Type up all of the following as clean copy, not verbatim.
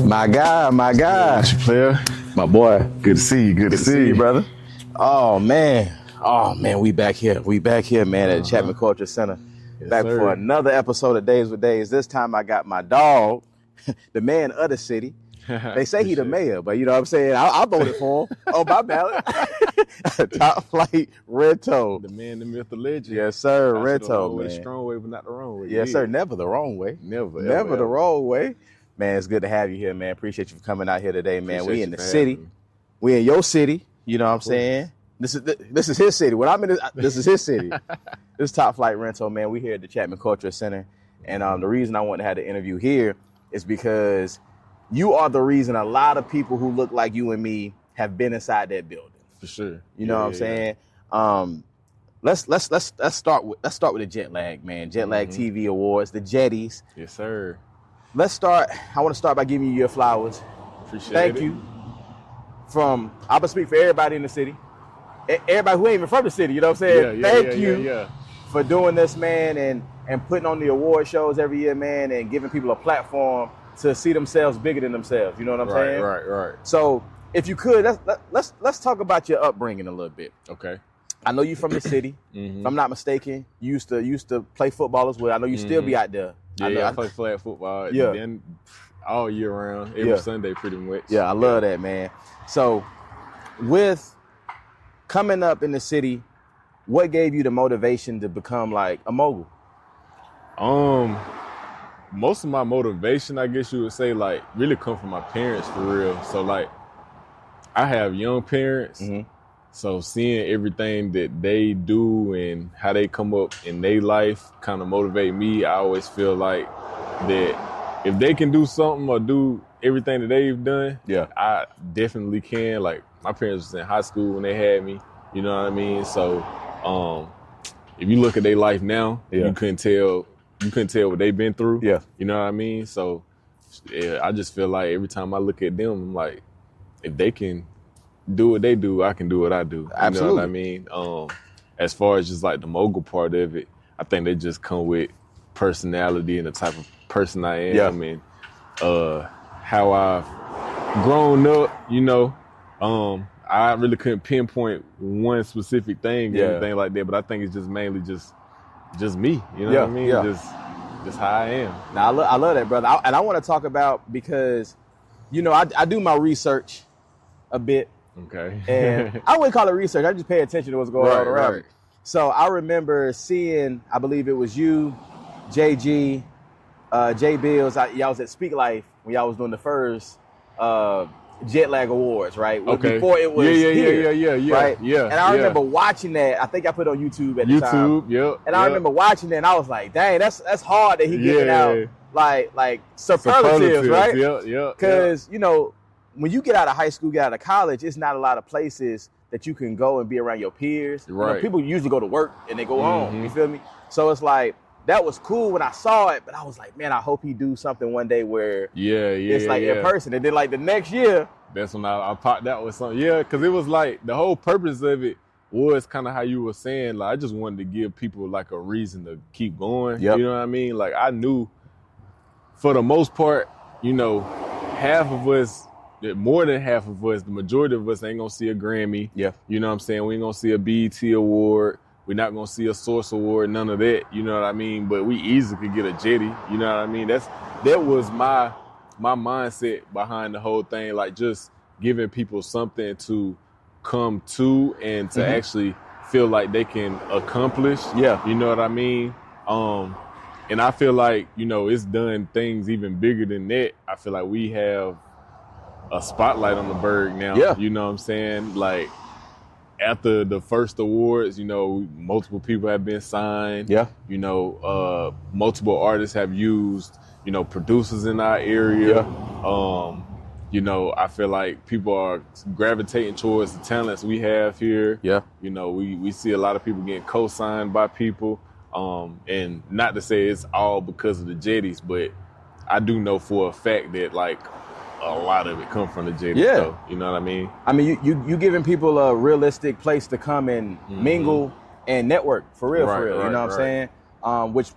My guy, my guy. Player. My boy. Good to see you. Good to see you, brother. Oh man, we back here. We back here, man, at the Chapman Culture Center. Yes, back sir. for another episode of Days with Days. This time I got my dog, the man of the city. They say he the mayor, but you know what I'm saying? I voted for him on my ballot. TopFlightRento. The man, the myth, the legend. Yes, sir. Rento, Rento, man. The strong way, but not the wrong way. Yes, sir. Never the wrong way. Never the wrong way. Man, it's good to have you here, man. Appreciate you for coming out here today, man. Appreciate we in you the for city. having me. We in your city. You know what I'm saying? This is his city. When I'm in this is his city. This is TopFlightRento, man. We here at the Chapman Culture Center. And the reason I want to have the interview here is because you are the reason a lot of people who look like you and me have been inside that building. For sure. You know what I'm saying? Let's start with the Jetlag, man. Jetlag TV Awards, the Jetties. Yes, sir. Let's start. I want to start by giving you your flowers. Appreciate Thank it. you. I'm gonna speak for everybody in the city. Everybody who ain't even from the city, you know what I'm saying? Thank you for doing this, man, and putting on the award shows every year, man, and giving people a platform to see themselves bigger than themselves. You know what I'm saying? Right. So if you could, let's talk about your upbringing a little bit. Okay. I know you're from the city. If I'm not mistaken, you used to play football as well. I know you still be out there. I play flag football. Yeah. Then all year round, every Sunday pretty much. Yeah, I love that, man. So with coming up in the city, what gave you the motivation to become like a mogul? Most of my motivation, I guess you would say, like, really come from my parents for real. So like, I have young parents. So seeing everything that they do and how they come up in their life kind of motivate me. I always feel like that if they can do something or do everything that they've done, I definitely can. Like, my parents was in high school when they had me, you know what I mean? So if you look at their life now, you couldn't tell what they've been through. Yeah. You know what I mean? So I just feel like every time I look at them, I'm like, if they can do what they do, I can do what I do. Absolutely. You know what I mean? As far as just like the mogul part of it, I think they just come with personality and the type of person I am and how I've grown up, you know. I really couldn't pinpoint one specific thing or anything like that, but I think it's just mainly just me, you know what I mean? Just how I am. Now, I love that, brother. And I want to talk about, because, you know, I do my research a bit. Okay. And I wouldn't call it research. I just pay attention to what's going on around me. So I remember seeing, I believe it was you, JG, J Bills. Y'all was at Speak Life when y'all was doing the first Jetlag Awards, right? Okay. Before it was right? Yeah. And I remember watching that. I think I put it on YouTube at the time. And I remember watching that, and I was like, dang, that's hard that he giving out like superlatives, right? Yeah. Because, you know, when you get out of high school, get out of college, it's not a lot of places that you can go and be around your peers. Right. You know, people usually go to work and they go home. You feel me? So it's like, that was cool when I saw it, but I was like, man, I hope he do something one day where it's like in person. And then like the next year, that's when I popped out with something. Yeah, because it was like the whole purpose of it was kind of how you were saying. Like, I just wanted to give people like a reason to keep going. You know what I mean? Like, I knew for the most part, you know, more than half of us, the majority of us ain't gonna see a Grammy. Yeah. You know what I'm saying? We ain't gonna see a BET award. We're not gonna see a Source award, none of that. You know what I mean? But we easily could get a Jetty. You know what I mean? That was my mindset behind the whole thing. Like, just giving people something to come to and to actually feel like they can accomplish. Yeah. You know what I mean? And I feel like, you know, it's done things even bigger than that. I feel like we have a spotlight on the Berg now. Yeah. You know what I'm saying? Like, after the first awards, you know, multiple people have been signed. Yeah. You know, multiple artists have used, you know, producers in our area. Yeah. You know, I feel like people are gravitating towards the talents we have here. Yeah. You know, we see a lot of people getting co-signed by people. And not to say it's all because of the Jetties, but I do know for a fact that, like, a lot of it come from the Jetties. Yeah. So, you know what I mean? I mean, you giving people a realistic place to come and mingle and network for real. You know what I'm saying?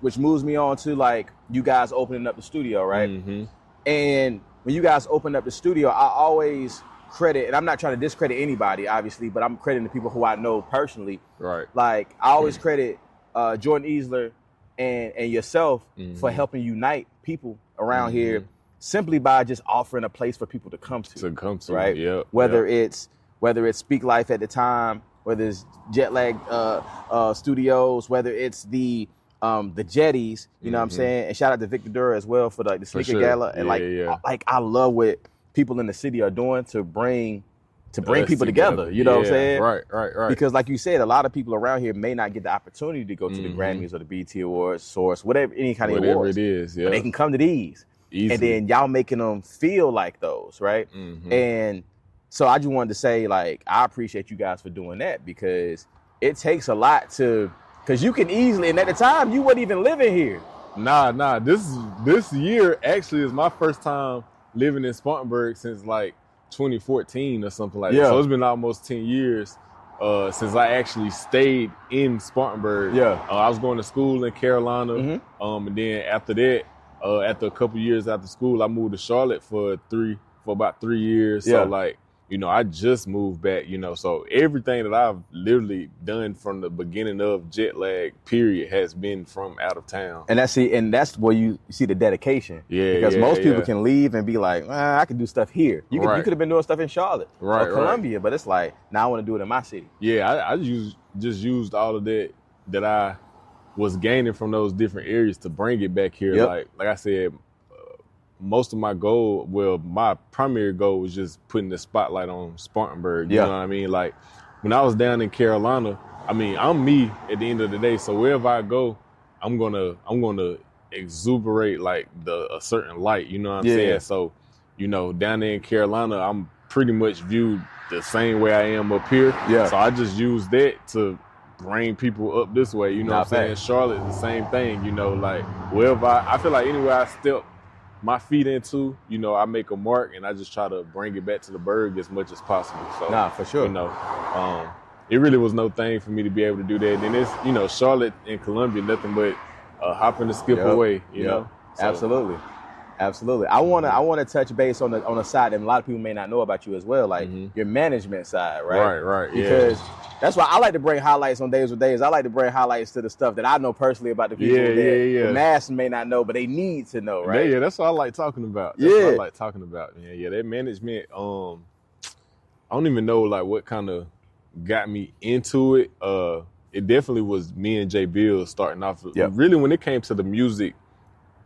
Which moves me on to, like, you guys opening up the studio, right? And when you guys opened up the studio, I always credit, and I'm not trying to discredit anybody, obviously, but I'm crediting the people who I know personally. Right. Like, I always credit Jordan Easler and yourself for helping unite people around here simply by just offering a place for people to come to. Right? Yeah. Whether it's Speak Life at the time, whether it's Jetlag Studios, whether it's the Jetties, you know what I'm saying? And shout out to Victor Dura as well for the sneaker gala. And like I love what people in the city are doing to bring people together. You know what I'm saying? Right. Because like you said, a lot of people around here may not get the opportunity to go to the Grammys or the BET Awards, Source, whatever, any kind of awards. Whatever it is, But they can come to these. Easily. And then y'all making them feel like those, right? And so I just wanted to say, like, I appreciate you guys for doing that, because it takes a lot because you can easily, and at the time, you weren't even living here. Nah. This year actually is my first time living in Spartanburg since like 2014 or something like that. So it's been almost 10 years since I actually stayed in Spartanburg. I was going to school in Carolina, and then after that, after a couple years after school, I moved to Charlotte for about 3 years. So like, you know, I just moved back, you know, so everything that I've literally done from the beginning of Jetlag period has been from out of town. And that's where you see the dedication. Because most people can leave and be like, I can do stuff here. You could have been doing stuff in Charlotte or Columbia, but it's like, now I want to do it in my city. I just used all of that I was gaining from those different areas to bring it back here. Like I said, most of my my primary goal was just putting the spotlight on Spartanburg. You know what I mean? Like, when I was down in Carolina, I mean, I'm me at the end of the day. So wherever I go, I'm gonna exuberate like a certain light. You know what I'm saying? So, you know, down there in Carolina, I'm pretty much viewed the same way I am up here. So I just use that to bring people up this way. You know what I'm saying? Charlotte, the same thing. You know, like wherever I feel like anywhere I step my feet into, you know, I make a mark, and I just try to bring it back to the Berg as much as possible. So, for sure. You know, it really was no thing for me to be able to do that. And it's, you know, Charlotte and Columbia, nothing but hop and skip away. You know, so. Absolutely. I wanna touch base on the side that a lot of people may not know about you as well, like your management side, right? Right. Because that's why I like to bring highlights on Days with Days. I like to bring highlights to the stuff that I know personally about the people that the mass may not know, but they need to know, right? Yeah, that's what I like talking about. That's what I like talking about. Yeah, that management, I don't even know like what kind of got me into it. It definitely was me and Jay Bill starting off. Really, when it came to the music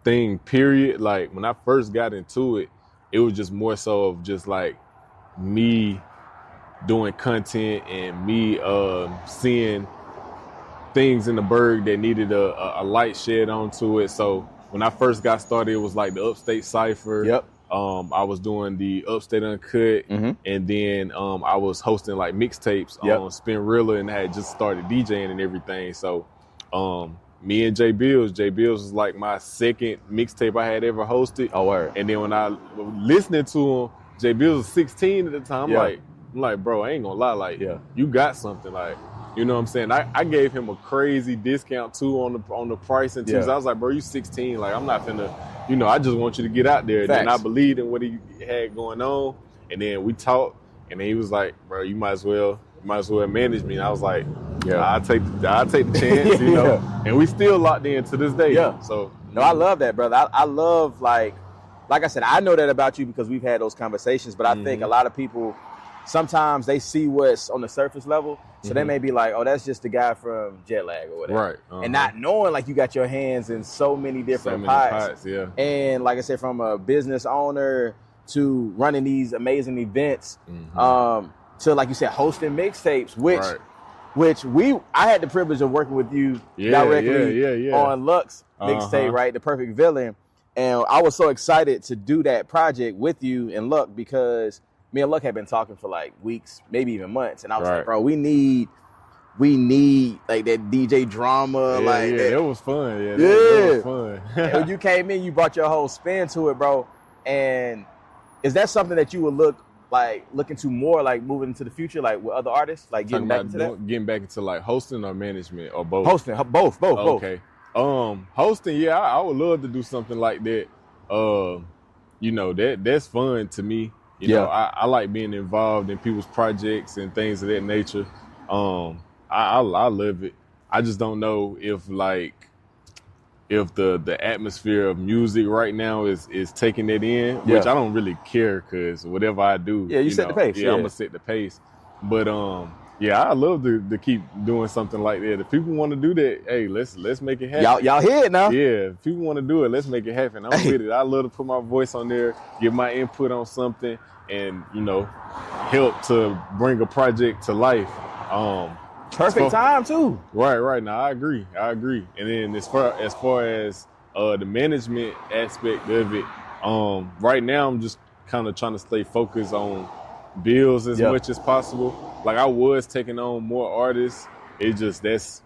thing, period, like when I first got into it, it was just more so of just like me doing content and me seeing things in the Berg that needed a light shed onto it. So when I first got started, it was like the Upstate Cypher. I was doing the Upstate Uncut, and then I was hosting like mixtapes on Spinrilla, and I had just started DJing and everything. So me and Jay Bills was like my second mixtape I had ever hosted. Oh, word. And then when I was listening to him, Jay Bills was 16 at the time. I'm like, bro, I ain't gonna lie, like, you got something, like, you know what I'm saying? I gave him a crazy discount too on the pricing too. So I was like, bro, you 16, like, I'm not finna, you know, I just want you to get out there. And then I believed in what he had going on, and then we talked, and then he was like, bro, you might as well manage me. And I was like, I'll take the chance, you know. And we still locked in to this day. So no, I love that, brother. I love like I said, I know that about you because we've had those conversations, but I think a lot of people sometimes they see what's on the surface level. So they may be like, oh, that's just the guy from Jetlag or whatever. Right. And not knowing like you got your hands in so many different pots. And like I said, from a business owner to running these amazing events, to, like you said, hosting mixtapes, which I had the privilege of working with you directly on Luck's mixtape, right? The Perfect Villain. And I was so excited to do that project with you and Luck because me and Luck had been talking for like weeks, maybe even months. And I was like, bro, we need like that DJ drama. That was fun. That was fun. And when you came in, you brought your whole spin to it, bro. And is that something that you would look into more, like moving into the future, like with other artists, like getting back into that? Getting back into like hosting or management or both? Hosting, both. Okay. Hosting, I would love to do something like that. you know, that's fun to me. You know, I like being involved in people's projects and things of that nature. I love it. I just don't know if the atmosphere of music right now is taking it in, which I don't really care, because whatever I do, you set the pace. Yeah, I'm gonna set the pace. But I love to keep doing something like that. If people want to do that, hey, let's make it happen. Y'all hear it now? Yeah, if people want to do it, let's make it happen. I'm with it. I love to put my voice on there, give my input on something, and help to bring a project to life. Perfect time too. Right. Now I agree. And then as far as the management aspect of it, right now I'm just kind of trying to stay focused on bills as much as possible. Like, I was taking on more artists. It just that's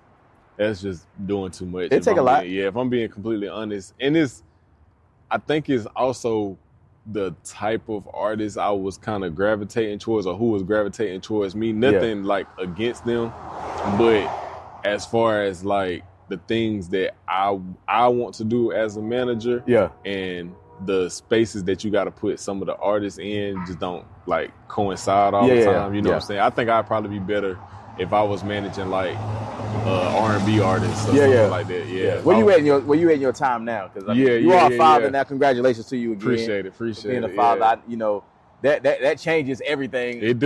just doing too much. It take a lot. If I'm being completely honest. And I think it's also the type of artist I was kind of gravitating towards, or who was gravitating towards me. Nothing like against them, but as far as like the things that I want to do as a manager, and the spaces that you got to put some of the artists in just don't like coincide all the time. You know what I'm saying? I think I'd probably be better if I was managing like R&B artists or something like that. Yeah. Where you at in your time now? Because you are a father now. Congratulations to you again. Appreciate it. Being a father, that changes everything. It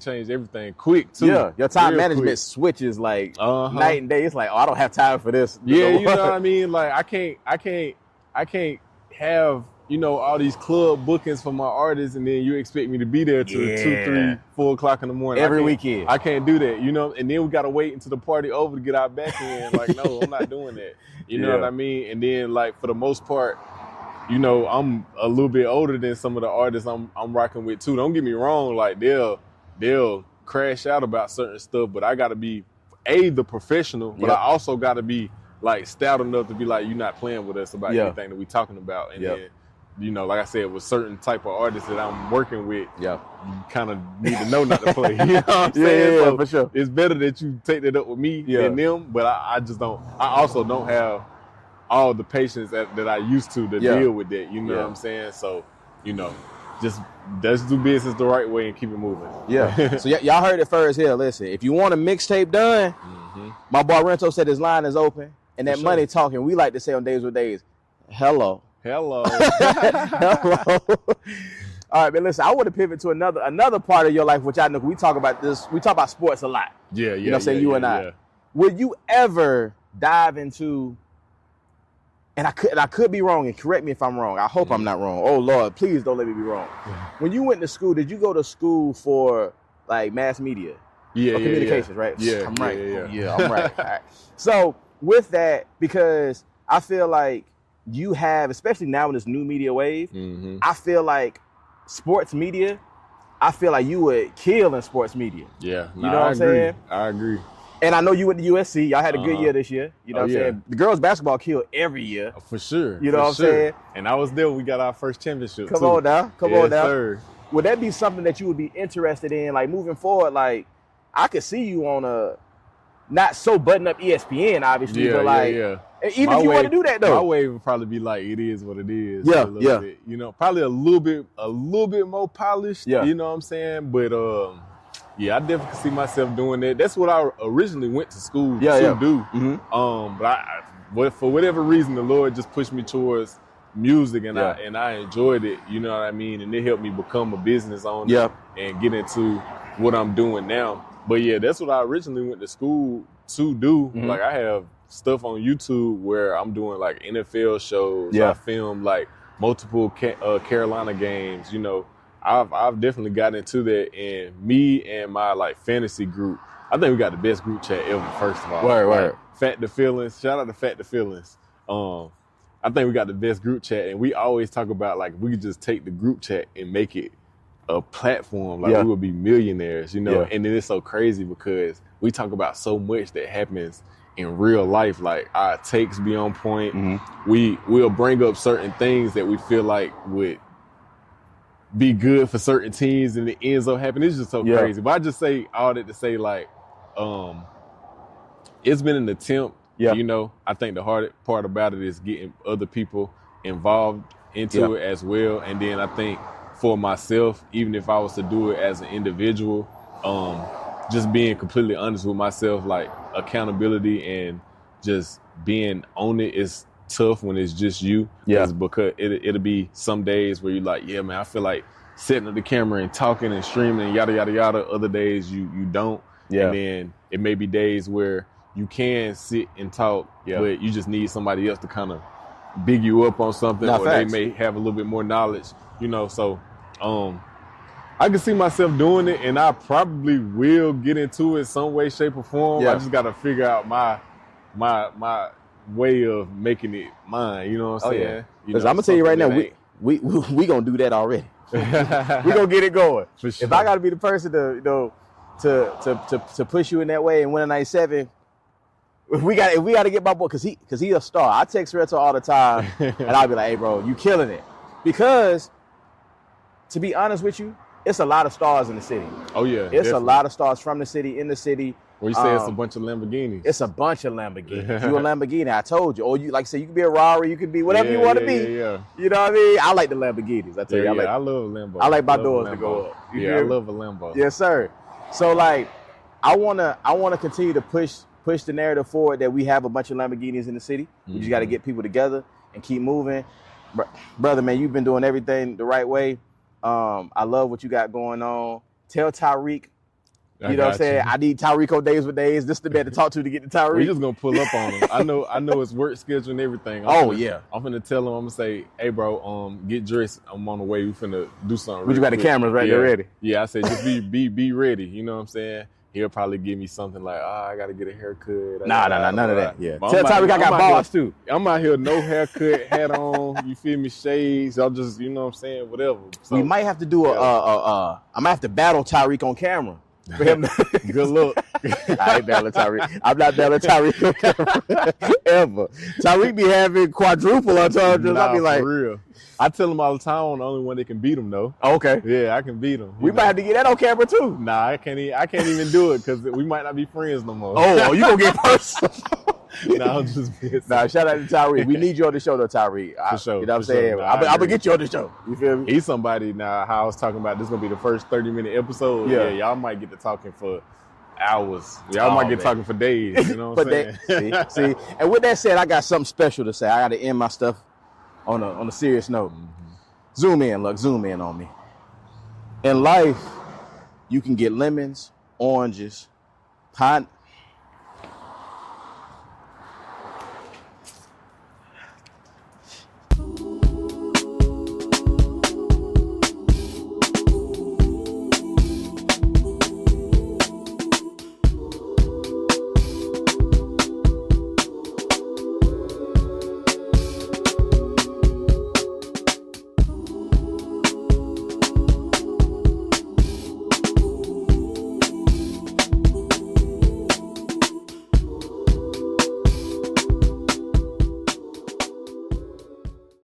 changed everything quick too. Yeah, your time management switches like night and day. It's like, I don't have time for this. Yeah, you know what I mean? Like, I can't have, all these club bookings for my artists, and then you expect me to be there till 2, 3, 4 o'clock in the morning. Every weekend. I can't do that, and then we got to wait until the party over to get our back in. Like, no, I'm not doing that. You know what I mean? And then, like, for the most part, I'm a little bit older than some of the artists I'm rocking with too. Don't get me wrong, like, they'll crash out about certain stuff, but I got to be the professional, but I also got to be like stout enough to be like, you're not playing with us about anything that we talking about. And then, like I said, with certain type of artists that I'm working with, you kind of need to know not to play. You know what I'm saying? So for sure. It's better that you take that up with me than them, but I also don't have all the patience that I used to deal with that. You know what I'm saying? So, just let's do business the right way and keep it moving. Yeah. So y'all heard it first here. Listen, if you want a mixtape done, my boy Rento said his line is open. And that money talking, we like to say on Days with Days, hello. Hello. Hello. All right, man, listen, I want to pivot to another part of your life, which I know we talk about this. We talk about sports a lot. Yeah. You know what I'm saying? You and I. Would you ever dive into, and I could be wrong, and correct me if I'm wrong. I hope I'm not wrong. Oh, Lord, please don't let me be wrong. When you went to school, did you go to school for, like, mass media? Yeah, or communications, right? Yeah. I'm right. Yeah, I'm right. All right. So, with that, because I feel like you have, especially now in this new media wave, I feel like sports media, I feel like you would kill in sports media. Yeah. You know what I'm saying? I agree. And I know you went to USC. Y'all had a good year this year. You know what I'm saying? The girls basketball kill every year. For sure. You know what I'm saying? And I was there. We got our first championship. Come on now. Sir. Would that be something that you would be interested in, like moving forward? Like, I could see you on a not so button up ESPN, obviously, but like, even if you want to do that though, my wave would probably be like, it is what it is. Yeah, bit, probably a little bit more polished. Yeah. You know what I'm saying? But I definitely can see myself doing that. That's what I originally went to school to do. But for whatever reason, the Lord just pushed me towards music, and I enjoyed it. You know what I mean? And it helped me become a business owner and get into what I'm doing now. But that's what I originally went to school to do. Like, I have stuff on YouTube where I'm doing like NFL shows. I film like multiple Carolina games. I've definitely gotten into that. And me and my like fantasy group, I think we got the best group chat ever. First of all, right. Fat the Feelings. Shout out to Fat the Feelings. I think we got the best group chat, and we always talk about like we could just take the group chat and make it a platform, like we would be millionaires, and then it's so crazy because we talk about so much that happens in real life. Like, our takes be on point. We'll bring up certain things that we feel like would be good for certain teams, and it ends up happening. It's just so crazy. But I just say all that to say, like, it's been an attempt. I think the hard part about it is getting other people involved into it as well. And then I think for myself, even if I was to do it as an individual, just being completely honest with myself, like accountability and just being on it is tough when it's just you. Yeah. Because it'll be some days where you're like, yeah, man, I feel like setting up the camera and talking and streaming and yada, yada, yada. Other days you don't. Yeah. And then it may be days where you can sit and talk, but you just need somebody else to kind of big you up on something, or facts. they may have a little bit more knowledge, you know. So I can see myself doing it, and I probably will get into it some way, shape, or form. I just got to figure out my way of making it mine. You know what I'm saying? Yeah. You know, I'm gonna tell you right now, we gonna do that already. We gonna get it going. For sure. If I gotta be the person to push you in that way and win a 97, we gotta get my boy, cause he a star. I text Reto all the time, and I'll be like, hey bro, you killing it. Because to be honest with you, it's a lot of stars in the city. Oh yeah, it's definitely. A lot of stars from the city, in the city. When you say it's a bunch of Lamborghinis. It's a bunch of Lamborghinis. You a Lamborghini, I told you. Or you, like I said, you can be a Rari, you can be whatever you want to be. Yeah. You know what I mean? I like the Lamborghinis. I tell you, I love Lambo. I like my doors to go up. I love a Lambo. Yes, sir. So like, I wanna continue to push the narrative forward that we have a bunch of Lamborghinis in the city. We just got to get people together and keep moving. Brother, man, you've been doing everything the right way. I love what you got going on. Tell Tyreek. You know what I'm saying? I need Tyreek days with days. This is the man to talk to get the Tyreek. We're just gonna pull up on him. I know his work schedule and everything. I'm gonna tell him. I'm gonna say, hey bro, get dressed. I'm on the way. We finna do something. We just got the cameras right there ready. Yeah, I said just be ready. You know what I'm saying? He'll probably give me something like, I gotta get a haircut. Nah, none of that. Yeah. Tell Tyreek I got balls too. I'm out here, no haircut, hat on. You feel me? Shades. I'll just, you know what I'm saying? Whatever. So, we might have to do I might have to battle Tyreek on camera. For him good look. I ain't battling Tyreek. I'm not battling Tyreek on camera ever. Tyreek be having quadruple entendres. I be like, for real. I tell him all the time, I'm the only one that can beat him though. Okay. Yeah, I can beat him. We might have to get that on camera too. Nah, I can't even do it because we might not be friends no more. Oh, you gonna get personal? Nah, I'm just being Nah, shout out to Tyreek. We need you on the show though, Tyreek. For sure. You know what I'm saying? Nah, I'm gonna get you on the show. You feel me? He's somebody now. How I was talking about this is gonna be the first 30-minute episode. Yeah, y'all might get to talking for hours. Y'all might get talking for days. You know what I'm saying? See. And with that said, I got something special to say. I got to end my stuff on a serious note. Zoom in, look. Zoom in on me. In life, you can get lemons, oranges,